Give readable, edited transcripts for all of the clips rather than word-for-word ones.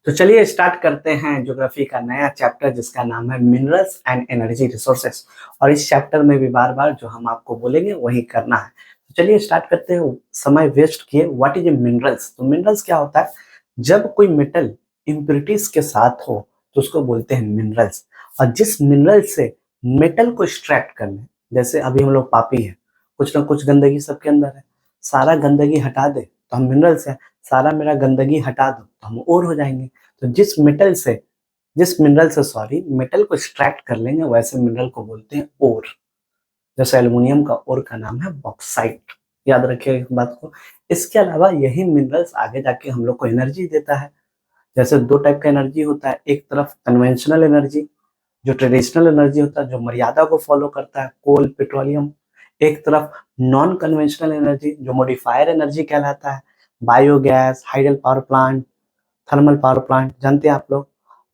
तो चलिए स्टार्ट करते हैं ज्योग्राफी का नया चैप्टर जिसका नाम है मिनरल्स एंड एनर्जी रिसोर्सेस। और इस चैप्टर में भी बार बार जो हम आपको बोलेंगे वही करना है। तो चलिए स्टार्ट करते हैं समय वेस्ट किए। What is a minerals? तो मिनरल्स क्या होता है? जब कोई मेटल इम्प्योरिटीज के साथ हो तो उसको बोलते हैं मिनरल्स। और जिस मिनरल से मेटल को एक्सट्रैक्ट करने, जैसे अभी हम लोग पापी है, कुछ ना कुछ गंदगी सबके अंदर है, सारा गंदगी हटा दे तो हम मिनरल्स है। सारा मेरा गंदगी हटा दो तो हम और हो जाएंगे। तो जिस मिनरल से मेटल को एक्सट्रैक्ट कर लेंगे वैसे मिनरल को बोलते हैं ओर। जैसे एल्युमिनियम का ओर का नाम है बॉक्साइट। याद रखिए इस बात को। इसके अलावा यही मिनरल्स आगे जाके हम लोग को एनर्जी देता है। जैसे दो टाइप का एनर्जी होता है, एक तरफ कन्वेंशनल एनर्जी जो ट्रेडिशनल एनर्जी होता है, जो मर्यादा को फॉलो करता है, कोल पेट्रोलियम। एक तरफ नॉन कन्वेंशनल एनर्जी जो मॉडिफायर एनर्जी कहलाता है, biogas, hydel power plant, thermal power plant. जानते हैं आप लोग।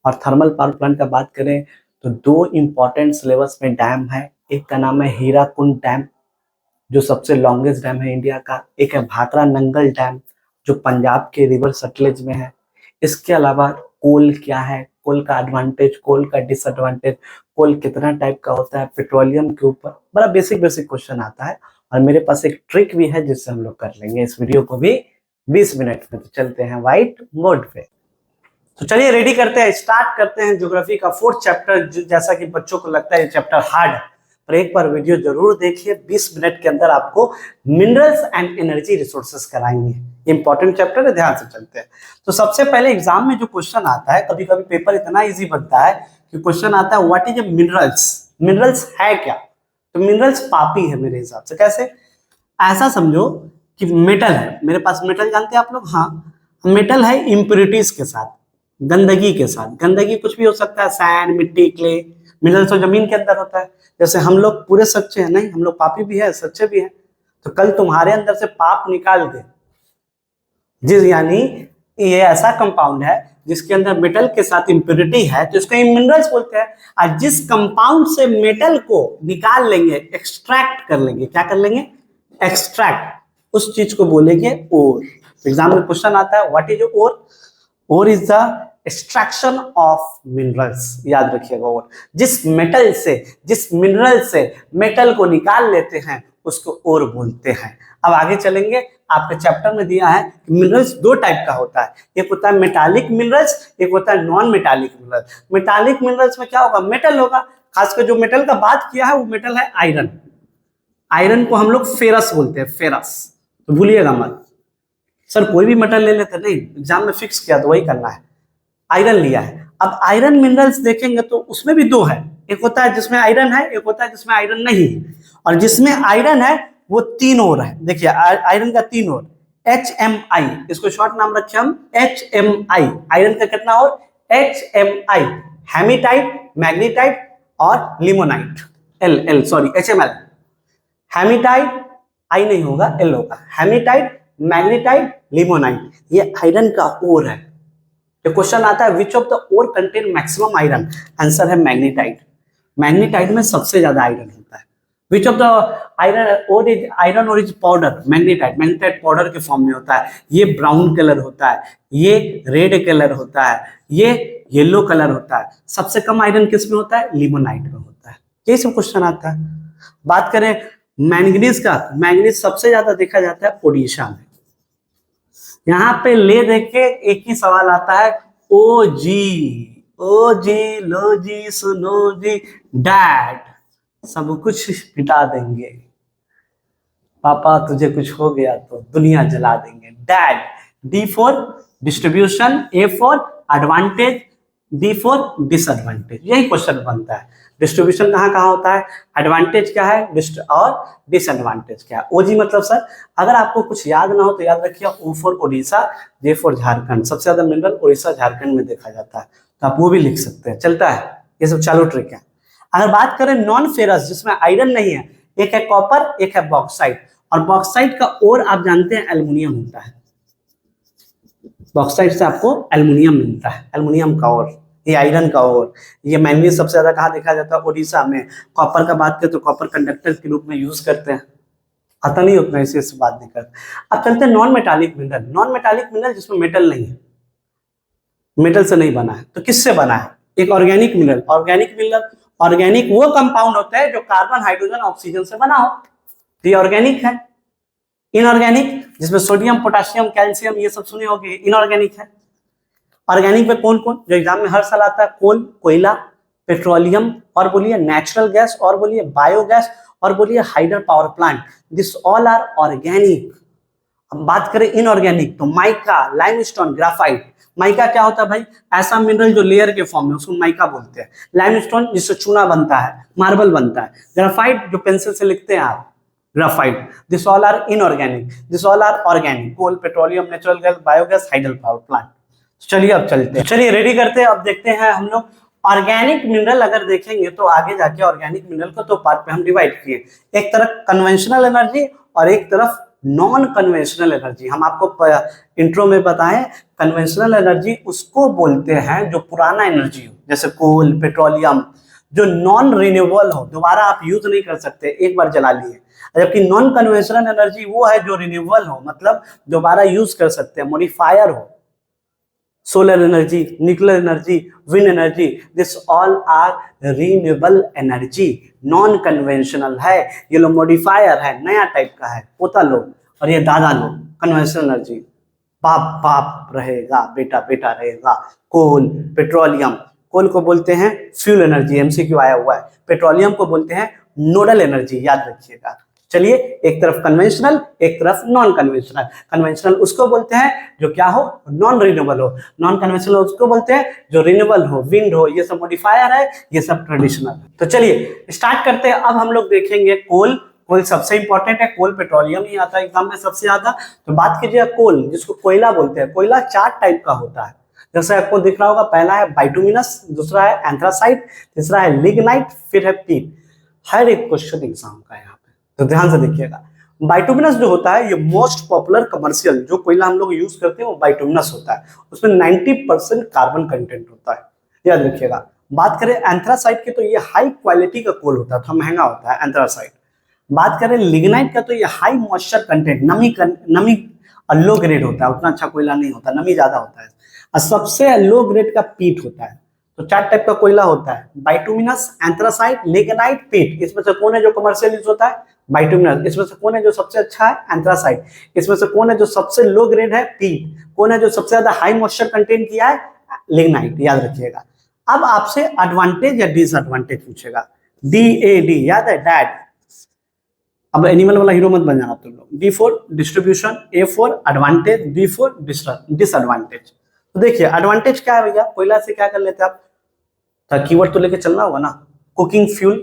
और थर्मल पावर प्लांट का बात करें तो दो इंपॉर्टेंट सिलेबस में डैम है। एक का नाम है हीराकुंड डैम जो सबसे लॉन्गेस्ट डैम है इंडिया का। एक है भाखड़ा नंगल डैम जो पंजाब के रिवर सतलेज में है। इसके अलावा कोल क्या है, कोल का एडवांटेज, कोल का डिसएडवांटेज, कोल कितना टाइप का होता है, पेट्रोलियम के ऊपर बड़ा बेसिक बेसिक क्वेश्चन आता है। और मेरे पास एक ट्रिक भी है जिससे हम लोग कर लेंगे इस वीडियो को भी 20 मिनट में। तो चलते हैं व्हाइट बोर्ड पे। तो चलिए रेडी करते हैं, स्टार्ट करते हैं ज्योग्राफी का 4th चैप्टर। जैसा कि बच्चों को लगता है ये चैप्टर हार्ड है, पर एक बार वीडियो जरूर देखिए। 20 मिनट के अंदर आपको मिनरल्स एंड एनर्जी रिसोर्सेस कराएंगे। इंपॉर्टेंट चैप्टर है, ध्यान से चलते हैं। तो सबसे पहले एग्जाम में जो क्वेश्चन आता है, कभी कभी पेपर इतना इजी बनता है कि क्वेश्चन आता है what is a minerals. Minerals है क्या? तो मिनरल्स पापी है मेरे हिसाब से। कैसे? ऐसा समझो कि मेटल है मेरे पास। मेटल जानते हैं आप लोग? हाँ, मेटल है इम्प्योरिटीज के साथ, गंदगी के साथ। गंदगी कुछ भी हो सकता है, सैंड, मिट्टी, क्ले। मिनरल्स तो जमीन के अंदर होता है। जैसे हम लोग पूरे सच्चे हैं नहीं, हम लोग पापी भी है, सच्चे भी है। तो कल तुम्हारे अंदर से पाप निकाल दे, जिस यानी ये ऐसा कंपाउंड है जिसके अंदर मेटल के साथ इंप्योरिटी है तो इसको मिनरल्स बोलते हैं। और जिस कंपाउंड से मेटल को निकाल लेंगे, एक्सट्रैक्ट कर लेंगे, क्या कर लेंगे? एक्सट्रैक्ट, उस चीज को बोलेंगे ओर। एग्जाम में क्वेश्चन आता है what is ore? Ore is the extraction of minerals. याद रखिएगा, ओर जिस मिनरल से मेटल को निकाल लेते हैं उसको ओर बोलते हैं। अब आगे चलेंगे। आपके चैप्टर में दिया है कि मिनरल्स दो टाइप का होता है, एक होता है मेटालिक मिनरल्स, एक होता है non metallic minerals. Metallic minerals में क्या होगा? मेटल होगा। खासकर जो मेटल का बात किया है वो मेटल है आयरन। आयरन को हम लोग फेरस बोलते हैं, फेरस, तो भूलिएगा मत। सर कोई भी मेटल ले लेते नहीं, एग्जाम में फिक्स किया तो वही करना है। आयरन लिया है। अब आयरन मिनरल्स देखेंगे तो उसमें भी दो है, एक होता है जिसमें आयरन है, एक होता है जिसमें आयरन नहीं है। और जिसमें आयरन है वो 3 और है। देखिए आयरन का 3 और, HMI, इसको शॉर्ट नाम रखे हम HMI। आयरन का कितना और? HMI, हेमीटाइट, मैग्नीटाइट और लिमोनाइट। HML, हेमीटाइट, आई नहीं होगा, एल होगा। हेमीटाइट, मैग्नीटाइट, लिमोनाइट, ये आयरन का ओर है। ये क्वेश्चन आता है which of the ore contain maximum iron? Answer है मैग्नीटाइट। मैग्नीटाइट में सबसे ज्यादा आयरन होता है। Which of the iron ore is powder? Magnetite. Magnetite powder के फॉर्म में होता है। ये ब्राउन कलर होता है, ये रेड कलर होता है, ये येलो कलर होता है। सबसे कम आयरन किस में होता है? लिमोनाइट में होता है। यही सब क्वेश्चन आता है। बात करें मैंगनीज का, मैंगनीज सबसे ज्यादा देखा जाता है ओडिशा में। यहाँ पे ले देख के एक ही सवाल आता है, ओ जी लो जी सुनो जी डैड, सब कुछ मिटा देंगे, पापा तुझे कुछ हो गया तो दुनिया जला देंगे। Dad, D for distribution, A for advantage, D for disadvantage. यही क्वेश्चन बनता है। डिस्ट्रीब्यूशन कहाँ कहाँ होता है, एडवांटेज क्या है और डिसएडवांटेज क्या है। ओजी मतलब सर अगर आपको कुछ याद ना हो तो याद रखिए O for Odisha, J for Jharkhand. सबसे ज्यादा मिनरल उड़ीसा झारखंड में देखा जाता है, तो आप वो भी लिख सकते हैं, चलता है। ये सब चालू ट्रिक है। अगर बात करें नॉन फेरस जिसमें आयरन नहीं है, एक है कॉपर, एक है बॉक्साइट। और बॉक्साइट का ओर आप जानते हैं एल्युमिनियम होता है। बॉक्साइट से आपको एल्युमिनियम मिलता है, एल्युमिनियम का ओर, ये आयरन का ओर। ये मैंगनीज सबसे ज्यादा कहाँ देखा जाता है? ओडिशा में। कॉपर का बात करें तो कॉपर कंडक्टर के रूप में यूज करते हैं, आता नहीं उतना, इसी बात नहीं करते। अब चलते हैं non metallic mineral. Non metallic mineral जिसमें मेटल नहीं है। मेटल से नहीं बना है, तो किससे बना है? एक organic mineral. Organic mineral, organic वो कंपाउंड होता है जो कार्बन, हाइड्रोजन, ऑक्सीजन से बना हो, तो ये ऑर्गेनिक है। इनऑर्गेनिक, जिसमें सोडियम, पोटेशियम, कैल्शियम ये सब सुने होंगे, इनऑर्गेनिक है। ऑर्गेनिक में कौन कौन जो एग्जाम में हर साल आता है? कोल, कोयला, पेट्रोलियम, और बोलिए नेचुरल गैस, और बोलिए बायोगैस, और बोलिए hydel power plant. This all are organic. अब बात करें इनऑर्गेनिक, तो माइका, लाइमस्टोन, ग्राफाइट। माइका क्या होता है भाई? ऐसा मिनरल जो लेयर के फॉर्म में, उसको माइका बोलते हैं। लाइमस्टोन जिससे चूना बनता है, मार्बल बनता है। ग्राफाइट जो पेंसिल से लिखते हैं आप, graphite. This all are inorganic, this all are organic. Coal, petroleum, natural gas, biogas, hydel power plant. चलिए अब चलते हैं, चलिए रेडी करते हैं। अब देखते हैं हम लोग ऑर्गेनिक मिनरल अगर देखेंगे तो आगे जाके ऑर्गेनिक मिनरल को दो पार्ट में हम डिवाइड किए, एक तरफ कन्वेंशनल एनर्जी और एक तरफ नॉन कन्वेंशनल एनर्जी। हम आपको इंट्रो में बताएं, कन्वेंशनल एनर्जी उसको बोलते हैं जो पुराना एनर्जी हो, जैसे कोल, पेट्रोलियम, जो नॉन रिन्यूएबल हो, दोबारा आप यूज नहीं कर सकते, एक बार जला लिए। जबकि नॉन कन्वेंशनल एनर्जी वो है जो रिन्यूएबल हो, मतलब दोबारा यूज कर सकते हैं, मॉडिफायर हो। Solar energy, nuclear energy, wind energy, this all are renewable energy. Non conventional है, ये लो मॉडिफायर है, नया टाइप का है, पोता लो, और ये दादा लो कन्वेंशनल एनर्जी। बाप बाप रहेगा, बेटा बेटा रहेगा। कोल, पेट्रोलियम, कोल को बोलते हैं फ्यूल एनर्जी, एमसीक्यू आया हुआ है। पेट्रोलियम को बोलते हैं नोडल एनर्जी, याद रखिएगा। चलिए, एक तरफ कन्वेंशनल, एक तरफ नॉन कन्वेंशनल। कन्वेंशनल उसको बोलते हैं जो क्या हो, नॉन रिन्यूएबल हो। नॉन कन्वेंशनल उसको बोलते हैं जो रिन्यूएबल हो, विंड हो, ये सब मॉडिफायर है, ये सब ट्रेडिशनल। तो चलिए स्टार्ट करते हैं। अब हम लोग देखेंगे कोल। कोल सबसे इंपॉर्टेंट है, कोल पेट्रोलियम ही आता है एग्जाम में सबसे ज्यादा। तो बात कीजिए कोल, जिसको कोयला बोलते हैं। कोयला 4 टाइप का होता है, जैसे आपको दिख रहा होगा, पहला है बाइटुमिनस, दूसरा है एंथ्रासाइट, तीसरा है लिग्नाइट, फिर है पीट। हर एक क्वेश्चन एग्जाम का है यहाँ पे, तो ध्यान से देखिएगा। बाइटुमिनस जो होता है, ये मोस्ट पॉपुलर कमर्शियल जो कोयला हम लोग यूज करते हैं वो बाइटुमिनस होता है। उसमें 90% कार्बन कंटेंट होता है, याद रखिएगा। बात करें एंथ्रासाइट की, तो ये हाई क्वालिटी का कोल होता है, थोड़ा महंगा होता है एंथ्रासाइट। बात करें लिग्नाइट का, तो ये हाई मॉइस्चर कंटेंट, नमी लो ग्रेड होता है, उतना अच्छा कोयला नहीं होता, नमी ज्यादा होता है। और सबसे लो ग्रेड का पीट होता है। तो 4 टाइप का कोयला होता है, बाइटुमिनस, एंथ्रासाइट, लिग्नाइट, पीट। इसमें से कौन है जो कमर्शियल यूज होता है? बाइटुमिनस। इसमें से कौन है जो सबसे अच्छा है? एंथ्रासाइट। इसमें से कौन है जो सबसे लो ग्रेड है? पीट। कौन है जो सबसे ज्यादा हाई मॉइस्चर कंटेंट किया है? लिग्नाइट, याद रखिएगा। अब आपसे एडवांटेज या डिसएडवांटेज पूछेगा, DAD, याद है, डैड। अब एनिमल वाला हीरो मत बन जाना तुम लोग। D for distribution, A for advantage, D for disadvantage. तो देखिए एडवांटेज क्या है भैया, कोयला से क्या कर लेते हैं आप? तो कीवर्ड तो लेके चलना होगा ना। कुकिंग फ्यूल,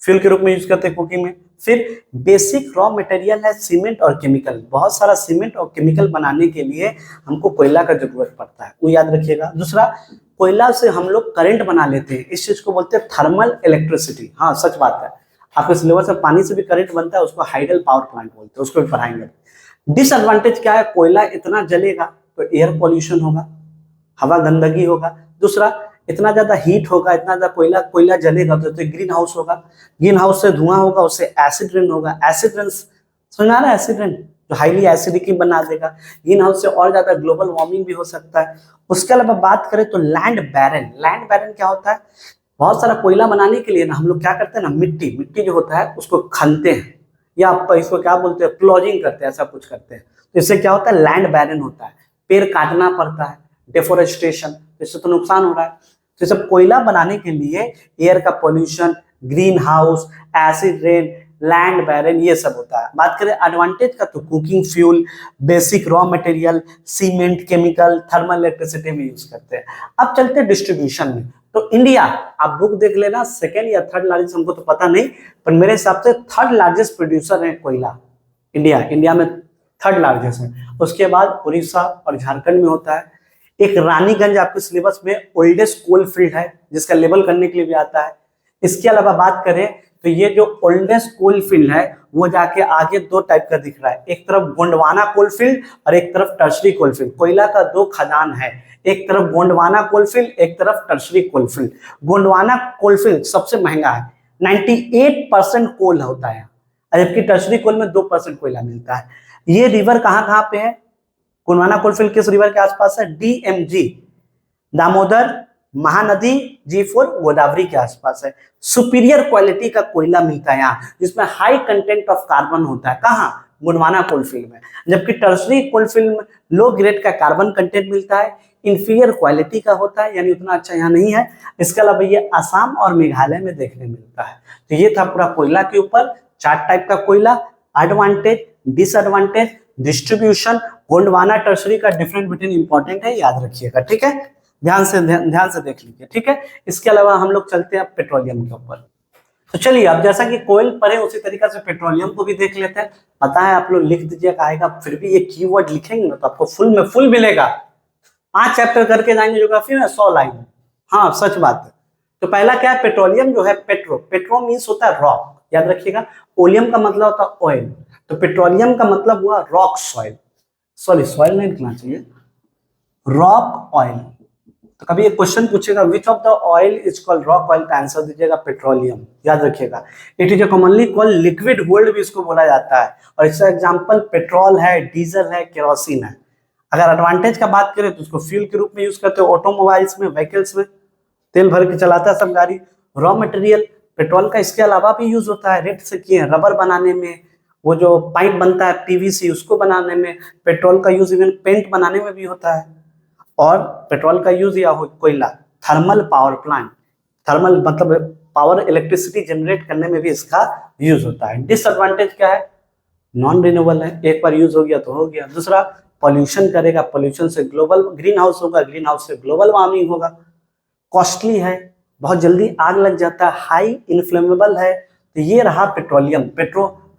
फ्यूल के रूप में यूज करते हैं कुकिंग में। फिर बेसिक रॉ मटेरियल है सीमेंट और केमिकल, बहुत सारा सीमेंट और केमिकल बनाने के लिए हमको कोयला का जरूरत पड़ता है, वो याद रखिएगा। दूसरा, कोयला से हम लोग करंट बना लेते हैं, इस चीज को बोलते हैं थर्मल इलेक्ट्रिसिटी। हाँ, सच बात है, आपके सिलेबस में पानी से भी करंट बनता है, उसको हाइडल पावर प्लांट बोलते हैं, उसको भी पढ़ाएंगे। डिसएडवांटेज क्या है, कोयला इतना जलेगा तो एयर पॉल्यूशन होगा, हवा गंदगी होगा। दूसरा, इतना ज्यादा हीट होगा, इतना ज्यादा कोयला कोयला जलेगा तो ग्रीन हाउस होगा, ग्रीन हाउस से धुआं होगा, उससे एसिड रेन होगा। एसिड रेन सुना ना, एसिड रेन जो हाईली एसिडिक बना देगा। ग्रीन हाउस से और ज्यादा ग्लोबल वार्मिंग भी हो सकता है। उसके अलावा बात करें तो लैंड बैरन। लैंड बैरन क्या होता है, बहुत सारा कोयला बनाने के लिए ना हम लोग क्या करते हैं ना, मिट्टी जो होता है उसको खनते हैं, या आप इसको क्या बोलते हैं, प्लॉजिंग करते हैं, ऐसा कुछ करते हैं। तो इससे क्या होता है, लैंड बैरन होता है, पेड़ काटना पड़ता है, डेफोरेस्टेशन, इससे तो नुकसान हो रहा है। तो सब कोयला बनाने के लिए एयर का pollution, green house, acid rain, land barren, ये सब होता है। बात करें एडवांटेज का, तो cooking fuel, basic raw material, cement, chemical, thermal electricity में यूज करते हैं। अब चलते हैं डिस्ट्रीब्यूशन में। तो इंडिया, आप बुक देख लेना, सेकेंड या थर्ड लार्जेस्ट हमको तो पता नहीं, पर मेरे हिसाब से थर्ड लार्जेस्ट प्रोड्यूसर है कोयला, इंडिया में थर्ड लार्जेस्ट है। उसके बाद उड़ीसा और झारखंड में होता है। एक रानीगंज आपके सिलेबस में ओल्डेस्ट कोल फील्ड है, जिसका लेबल करने के लिए भी आता है। इसके अलावा बात करें तो ये जो ओल्डेस्ट कोल फील्ड है वो जाके आगे 2 टाइप का दिख रहा है, एक तरफ गोंडवाना कोल फील्ड और एक तरफ टर्शरी कोल फील्ड। कोयला का 2 खदान है, एक तरफ गोंडवाना कोलफील्ड, एक तरफ टर्शरी कोलफील्ड। गोंडवाना कोलफील्ड सबसे महंगा है, 98% कोल होता है, जबकि टर्शरी कोल में 2% कोयला मिलता है। ये रिवर कहाँ पे है? गोंडवाना कोलफील्ड किस रिवर के आसपास है? DMG, दामोदर, महानदी, G4 गोदावरी के आसपास है। सुपीरियर क्वालिटी का कोयला मिलता है यहाँ, जिसमें हाई कंटेंट ऑफ कार्बन होता है। कहाँ? गोंडवाना कोलफील्ड में। जबकि टर्शरी कोलफील्ड में लो ग्रेड का कार्बन कंटेंट मिलता है, इंफीरियर क्वालिटी का होता है, यानी उतना अच्छा यहाँ नहीं है। इसके अलावा ये असम और मेघालय में देखने मिलता है। तो ये था पूरा कोयला के ऊपर, 4 टाइप का कोयला, advantage, disadvantage, distribution, Gondwana tertiary का डिफरेंट बिटवीन इंपॉर्टेंट है, याद रखिएगा, ठीक है। ध्यान से देख लीजिए, ठीक है। इसके अलावा हम लोग चलते हैं पेट्रोलियम के ऊपर। तो चलिए, अब जैसा कि कोयल पढ़े उसी तरीका से पेट्रोलियम को भी देख लेते हैं। पता है आप लोग लिख दीजिएगा, आएगा, फिर भी ये कीवर्ड लिखेंगे ना तो आपको फुल में फुल मिलेगा। 5 चैप्टर करके जाएंगे ज्योग्राफी में, 100 लाइन। हाँ, सच बात है। तो पहला क्या है? पेट्रोलियम जो है, पेट्रो मीन्स होता है रॉक, याद रखिएगा। ओलियम का मतलब होता है ऑयल, तो पेट्रोलियम का मतलब हुआ रॉक सॉइल, सॉरी सॉइल नहीं लिखना चाहिए, रॉक ऑयल। तो कभी एक क्वेश्चन पूछेगा विच of the oil is called rock oil, तो आंसर दीजिएगा पेट्रोलियम, याद रखिएगा। It is commonly called liquid gold भी इसको बोला जाता है। और इसका एग्जांपल पेट्रोल है, डीजल है, केरोसिन है। अगर एडवांटेज का बात करें तो उसको फ्यूल के रूप में यूज करते हो, ऑटोमोबाइल्स में, व्हीकल्स में तेल भर के चलाता है सब गाड़ी। रॉ मटेरियल पेट्रोल का इसके अलावा भी यूज होता है, रेट से किए रबर बनाने में, वो जो पाइप बनता है पीवीसी उसको बनाने में पेट्रोल का यूज, इवन पेंट बनाने में भी होता है। और पेट्रोल का यूज या कोयला, थर्मल पावर प्लांट, थर्मल मतलब पावर, इलेक्ट्रिसिटी जनरेट करने में भी इसका यूज होता है। डिसएडवांटेज क्या है? नॉन रिन्यूएबल है, एक बार यूज हो गया तो हो गया। दूसरा, पॉल्यूशन करेगा, पॉल्यूशन से ग्लोबल ग्रीन हाउस होगा, ग्रीन हाउस से ग्लोबल वार्मिंग होगा। कॉस्टली है, बहुत जल्दी आग लग जाता है, हाई इन्फ्लेमेबल है। तो ये रहा पेट्रोलियम।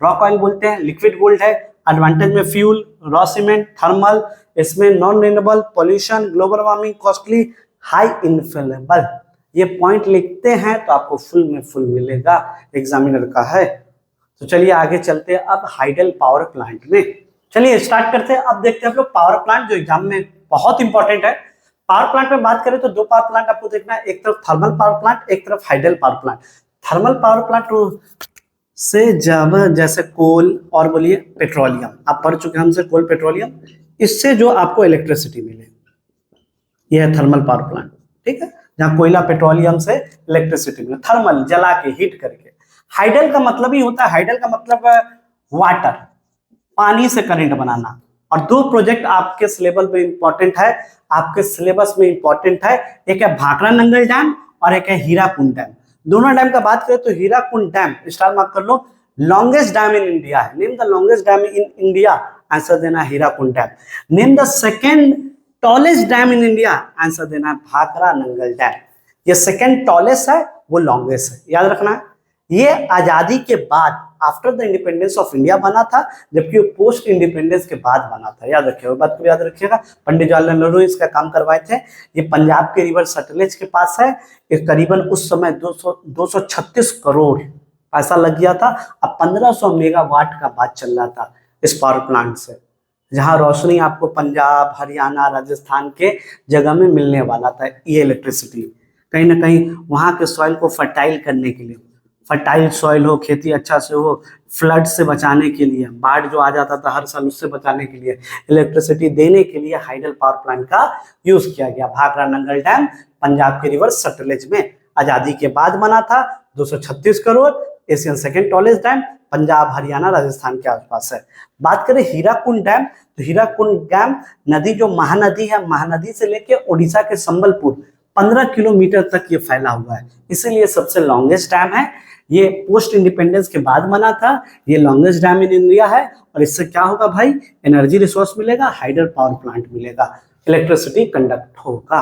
रॉक ऑयल बोलते हैं, लिक्विड गोल्ड है। एडवांटेज में फ्यूल, रॉ सीमेंट, थर्मल, इसमें non renewable, pollution, global warming, costly, high inflammable. ये पॉइंट लिखते हैं तो आपको फुल में फुल मिलेगा, एग्जामिनर का है। तो चलिए आगे चलते हैं अब हाइडल पावर प्लांट में। चलिए स्टार्ट करते हैं। अब देखते हैं हम लोग पावर प्लांट, जो एग्जाम में बहुत इंपॉर्टेंट है। पावर प्लांट में बात करें तो 2 पावर प्लांट आपको देखना है, एक तरफ थर्मल पावर प्लांट, एक तरफ hydel power plant. Thermal power plant से जब जैसे कोल और बोलिए पेट्रोलियम, आप पढ़ चुके हैं हमसे कोल पेट्रोलियम, इससे जो आपको इलेक्ट्रिसिटी मिले, यह है थर्मल पावर प्लांट, ठीक है, जहाँ कोयला पेट्रोलियम से इलेक्ट्रिसिटी मिले, थर्मल जला के हीट करके। हाइडल का मतलब ही होता है, हाइडल का मतलब वाटर, पानी से करंट बनाना। और 2 प्रोजेक्ट आपके सिलेबस में इंपॉर्टेंट है, आपके सिलेबस में इंपॉर्टेंट है, एक है भाखड़ा नंगल डैम और एक है हीराकुंड डैम। दोनों डैम का बात करें तो हीराकुंड डैम स्टार मार्क कर लो, लॉन्गेस्ट डैम इन इंडिया है। Name the longest dam in India, answer देना Hirakud dam. Name the second tallest dam in India, answer देना भाखड़ा नंगल डैम। ये सेकेंड टॉलेस्ट है, वो लॉन्गेस्ट है, याद रखना है। ये आजादी के बाद, after the independence of India बना था, जबकि वो पोस्ट इंडिपेंडेंस के बाद बना था, याद रखिएगा, बात को याद रखिएगा। पंडित जवाहरलाल नेहरू इसका काम करवाए थे। ये पंजाब के रिवर सतलेज के पास है। ये करीबन उस समय 236 करोड़ पैसा लग गया था। अब 1500 मेगावाट का बात चल रहा था इस पावर प्लांट से, जहां रोशनी आपको पंजाब, हरियाणा, राजस्थान के जगह में मिलने वाला था। ये इलेक्ट्रिसिटी कहीं ना कहीं वहां के सॉइल को फर्टाइल करने के लिए, फर्टाइल सॉइल हो, खेती अच्छा से हो, फ्लड से बचाने के लिए, बाढ़ जो आ जाता था हर साल उससे बचाने के लिए, इलेक्ट्रिसिटी देने के लिए हाइडल पावर प्लांट का यूज किया गया। भाखड़ा नंगल डैम पंजाब के रिवर सतलेज में आजादी के बाद बना था। 236 crore, Asian second tallest dam, Punjab, Haryana, Rajasthan के आसपास है। बात करें हीराकुंड डैम, तो हीराकुंड डैम नदी जो महानदी है, महानदी से लेके उड़ीसा के संबलपुर 15 किलोमीटर तक ये फैला हुआ है, इसीलिए सबसे लॉन्गेस्ट डैम है। ये पोस्ट इंडिपेंडेंस के बाद बना था। ये लॉन्गेस्ट डैम इन इंडिया है। और इससे क्या होगा भाई? एनर्जी रिसोर्स मिलेगा, हाइडल पावर प्लांट मिलेगा, इलेक्ट्रिसिटी कंडक्ट होगा।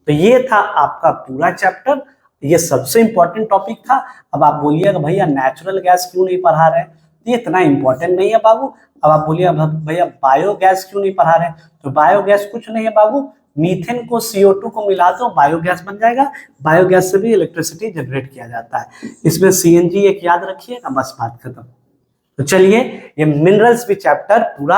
तो ये था आपका पूरा चैप्टर, ये सबसे इंपॉर्टेंट टॉपिक था। अब आप बोलिएगा भैया नेचुरल गैस क्यों नहीं पढ़ा रहे? ये इतना इंपॉर्टेंट नहीं है बाबू। अब आप बोलिए भैया बायोगैस क्यों नहीं पढ़ा रहे? तो बायोगैस कुछ नहीं है बाबू, मीथेन को CO2 को मिला दो, बायोगैस बन जाएगा। बायोगैस से भी इलेक्ट्रिसिटी जनरेट किया जाता है। इसमें CNG एक याद रखिएगा, बस बात खत्म। तो चलिए ये मिनरल्स भी चैप्टर पूरा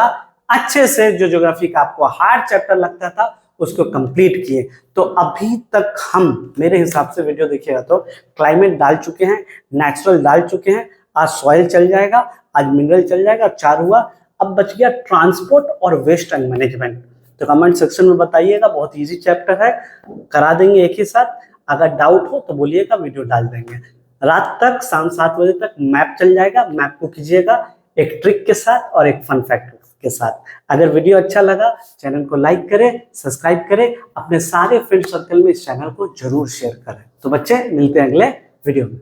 अच्छे से, जो ज्योग्राफी का आपको हार्ड चैप्टर लगता था उसको कंप्लीट किए। तो अभी तक हम, मेरे हिसाब से वीडियो देखिएगा तो क्लाइमेट डाल चुके हैं, नेचुरल डाल चुके हैं, आज सॉइल चल जाएगा, आज मिनरल चल जाएगा, 4 हुआ। अब बच गया ट्रांसपोर्ट और वेस्ट एंड मैनेजमेंट। तो कमेंट सेक्शन में बताइएगा, बहुत इजी चैप्टर है, करा देंगे एक ही साथ। अगर डाउट हो तो बोलिएगा, वीडियो डाल देंगे। रात तक शाम 7 बजे तक मैप चल जाएगा, मैप को कीजिएगा एक ट्रिक के साथ और एक फन फैक्ट के साथ। अगर वीडियो अच्छा लगा चैनल को लाइक करें, सब्सक्राइब करें, अपने सारे फ्रेंड सर्कल में इस चैनल को जरूर शेयर करें। तो बच्चे मिलते हैं अगले वीडियो में।